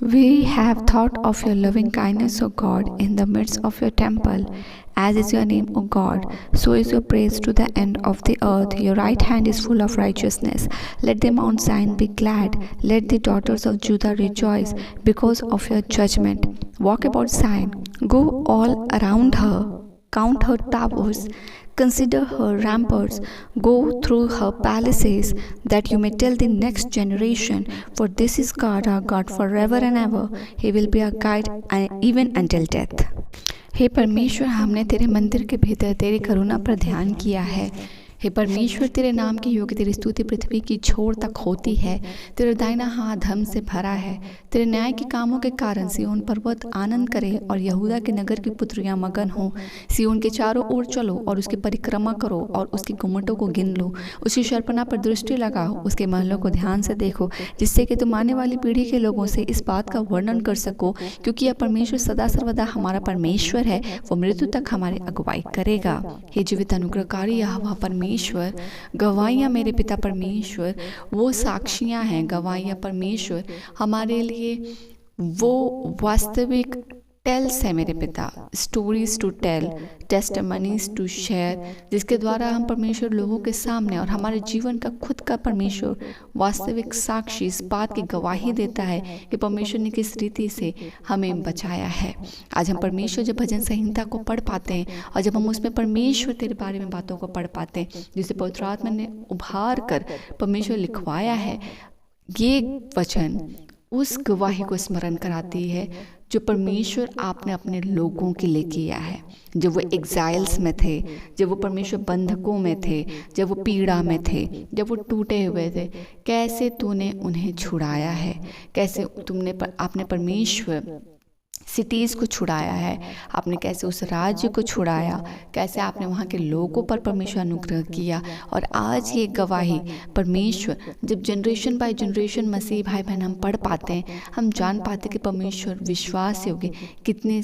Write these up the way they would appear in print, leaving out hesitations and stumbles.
We have thought of your loving kindness, O God, in the midst of your temple. As is your name, O God, so is your praise to the end of the earth. Your right hand is full of righteousness. Let the Mount Zion be glad. Let the daughters of Judah rejoice because of your judgment. Walk about Zion. Go all around her. Count her towers. Consider her ramparts. Go through her palaces, that you may tell the next generation, for this is God, our God, forever and ever. He will be our guide even until death. हे परमेश्वर, हमने तेरे मंदिर के भीतर तेरी करुणा पर ध्यान किया है। हे परमेश्वर, तेरे नाम के योग्य तेरी स्तुति पृथ्वी की छोर तक होती है। तेरा दाहिना हाथ धर्म से भरा है। तेरे न्याय के कामों के कारण सिय्योन पर्वत आनंद करे और यहूदा के नगर की पुत्रियां मगन हों। सिय्योन के चारों ओर चलो और उसकी परिक्रमा करो और उसकी गुम्मटों को गिन लो। उसकी शर्पणा पर दृष्टि लगाओ, उसके महलों को ध्यान से देखो, जिससे कि तुम आने वाली पीढ़ी के लोगों से इस बात का वर्णन कर सको, क्योंकि यह परमेश्वर सदा सर्वदा हमारा परमेश्वर है। वो मृत्यु तक हमारी अगुवाई करेगा। हे जीवित अनुग्रहकारी यहोवा परमेश्वर, गवाहियाँ मेरे पिता परमेश्वर, वो साक्षियाँ हैं। गवाहियाँ परमेश्वर हमारे लिए वो वास्तविक टेल्स है मेरे पिता, stories to tell, testimonies to share, जिसके द्वारा हम परमेश्वर लोगों के सामने और हमारे जीवन का खुद का परमेश्वर वास्तविक साक्षी इस बात की गवाही देता है कि परमेश्वर ने किस रीति से हमें बचाया है। आज हम परमेश्वर जब भजन संहिता को पढ़ पाते हैं और जब हम उसमें परमेश्वर तेरे बारे में बातों को पढ़ पाते हैं जिसे पवित्र आत्मा ने उभार कर परमेश्वर लिखवाया है, ये वचन उस गवाही को स्मरण कराती है जो परमेश्वर आपने अपने लोगों के लिए किया है। जब वो एग्जाइल्स में थे, जब वो परमेश्वर बंधकों में थे, जब वो पीड़ा में थे, जब वो टूटे हुए थे, कैसे तूने उन्हें छुड़ाया है, कैसे आपने परमेश्वर सिटीज़ को छुड़ाया है, आपने कैसे उस राज्य को छुड़ाया, कैसे आपने वहाँ के लोगों पर परमेश्वर अनुग्रह किया। और आज ये गवाही परमेश्वर जब जनरेशन बाय जनरेशन मसीह भाई बहन हम पढ़ पाते हैं, हम जान पाते हैं कि परमेश्वर विश्वास योग्य कितने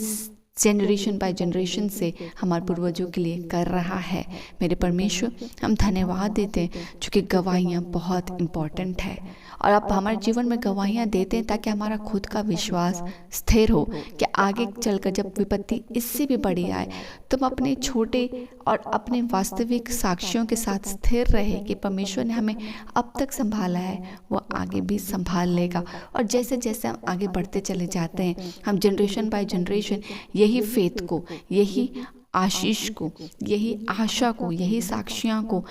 जनरेशन बाय जनरेशन से हमारे पूर्वजों के लिए कर रहा है। मेरे परमेश्वर, हम धन्यवाद देते हैं क्योंकि गवाहियाँ बहुत इम्पॉर्टेंट है और आप हमारे जीवन में गवाहियाँ देते हैं ताकि हमारा खुद का विश्वास स्थिर हो कि आगे चलकर जब विपत्ति इससे भी बड़ी आए तो हम अपने छोटे और अपने वास्तविक साक्षियों के साथ स्थिर रहे कि परमेश्वर ने हमें अब तक संभाला है, वो आगे भी संभाल लेगा। और जैसे जैसे हम आगे बढ़ते चले जाते हैं, हम जनरेशन बाय जनरेशन यही फेथ को, यही आशीष को, यही आशा को, यही साक्षियाँ को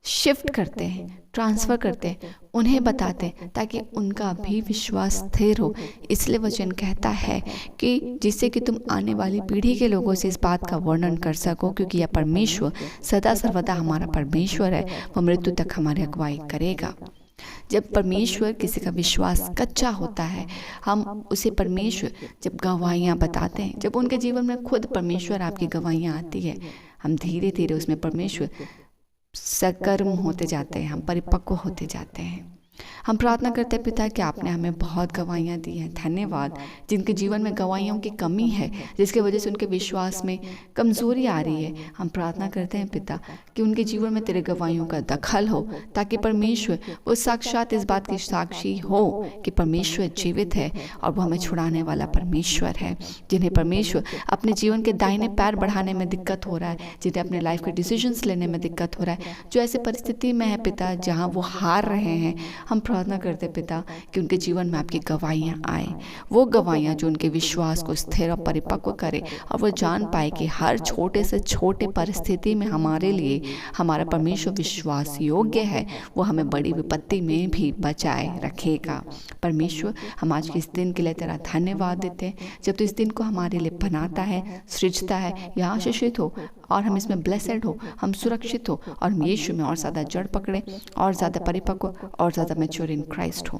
शिफ्ट करते हैं, ट्रांसफ़र करते हैं, उन्हें बताते हैं ताकि उनका भी विश्वास स्थिर हो। इसलिए वचन कहता है कि जिससे कि तुम आने वाली पीढ़ी के लोगों से इस बात का वर्णन कर सको, क्योंकि यह परमेश्वर सदा सर्वदा हमारा परमेश्वर है, वो मृत्यु तक हमारी अगुवाई करेगा। जब परमेश्वर किसी का विश्वास कच्चा होता है, हम उसे परमेश्वर जब गवाहियाँ बताते हैं, जब उनके जीवन में खुद परमेश्वर आपकी गवाहियाँ आती है, हम धीरे धीरे उसमें परमेश्वर सकर्म होते जाते हैं, हम परिपक्व होते जाते हैं। हम प्रार्थना करते हैं पिता कि आपने हमें बहुत गवाहियाँ दी हैं। धन्यवाद। जिनके जीवन में गवाहियों की कमी है, जिसके वजह से उनके विश्वास में कमज़ोरी आ रही है, हम प्रार्थना करते हैं पिता कि उनके जीवन में तेरे गवाहियों का दखल हो, ताकि परमेश्वर वो साक्षात इस बात की साक्षी हो कि परमेश्वर जीवित है और वो हमें छुड़ाने वाला परमेश्वर है। जिन्हें परमेश्वर अपने जीवन के दाहिने पैर बढ़ाने में दिक्कत हो रहा है, जिन्हें अपने लाइफ के डिसीजंस लेने में दिक्कत हो रहा है, जो ऐसे परिस्थिति में है पिता जहाँ वो हार रहे हैं, हम प्रार्थना करते पिता कि उनके जीवन में आपकी गवाहियाँ आए, वो गवाहियाँ जो उनके विश्वास को स्थिर और परिपक्व करे और वो जान पाए कि हर छोटे से छोटे परिस्थिति में हमारे लिए हमारा परमेश्वर विश्वास योग्य है, वो हमें बड़ी विपत्ति में भी बचाए रखेगा। परमेश्वर, हम आज के इस दिन के लिए तेरा धन्यवाद देते हैं, जब तू इस दिन को हमारे लिए बनाता है, सृजता है, यह आशीषित हो और हम इसमें ब्लेसेड हो, हम सुरक्षित हो और हम यीशु में और ज़्यादा जड़ पकड़े और ज़्यादा परिपक्व और ज़्यादा मैच्योर इन क्राइस्ट हो।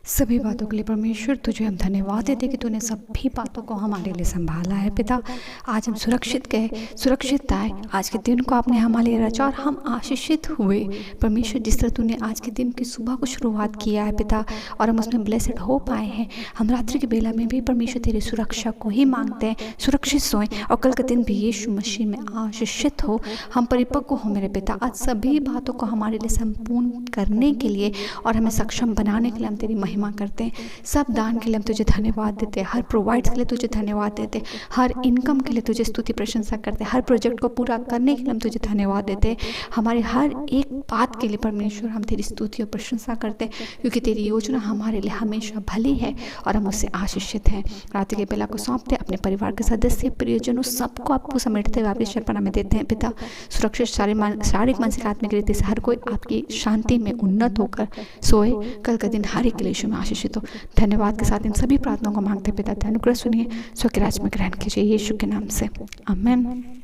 सभी बातों के लिए परमेश्वर तुझे हम धन्यवाद देते कि तूने सभी बातों को हमारे लिए संभाला है पिता। आज हम सुरक्षित गए, सुरक्षित आए, आज के दिन को आपने हमारे लिए रचा और हम आशीषित हुए। परमेश्वर, जिस तरह तूने आज के दिन की सुबह को शुरुआत किया है पिता और हम उसमें ब्लेसड हो पाए हैं, हम रात्रि की बेला में भी परमेश्वर तेरी सुरक्षा को ही मांगते हैं। सुरक्षित सोएं और कल का दिन भी यीशु मसीह में आशीषित हो, हम परिपक्व हो मेरे पिता। आज सभी बातों को हमारे लिए संपूर्ण करने के लिए और हमें सक्षम बनाने के लिए हम तेरी महिमा महिमा करते हैं। सब दान के लिए हम तुझे धन्यवाद देते हैं, हर प्रोवाइड्स के लिए तुझे धन्यवाद देते हैं, हर इनकम के लिए तुझे स्तुति प्रशंसा करते हैं, हर प्रोजेक्ट को पूरा करने के लिए हम तुझे धन्यवाद देते हैं। हमारी हर एक बात के लिए परमेश्वर हम तेरी स्तुति और प्रशंसा करते हैं, क्योंकि तेरी योजना हमारे लिए हमेशा भली है और हम उससे आशीषित हैं। रात्रि के बेला को सौंपते अपने परिवार के सदस्य, प्रियजनों, सबको आपको समेटते हुए आपके शर्पणा में देते हैं। पिता, सुरक्षित शारीरिक मानसिक आत्मिक रीति से हर कोई आपकी शांति में उन्नत होकर सोए। कल का दिन हर एक के लिए यीशु में आशीषित हो। धन्यवाद के साथ इन सभी प्रार्थनाओं को मांगते पिता, अनुग्रह सुनिए, स्व के राज में ग्रहण कीजिए, यीशु के नाम से, आमीन।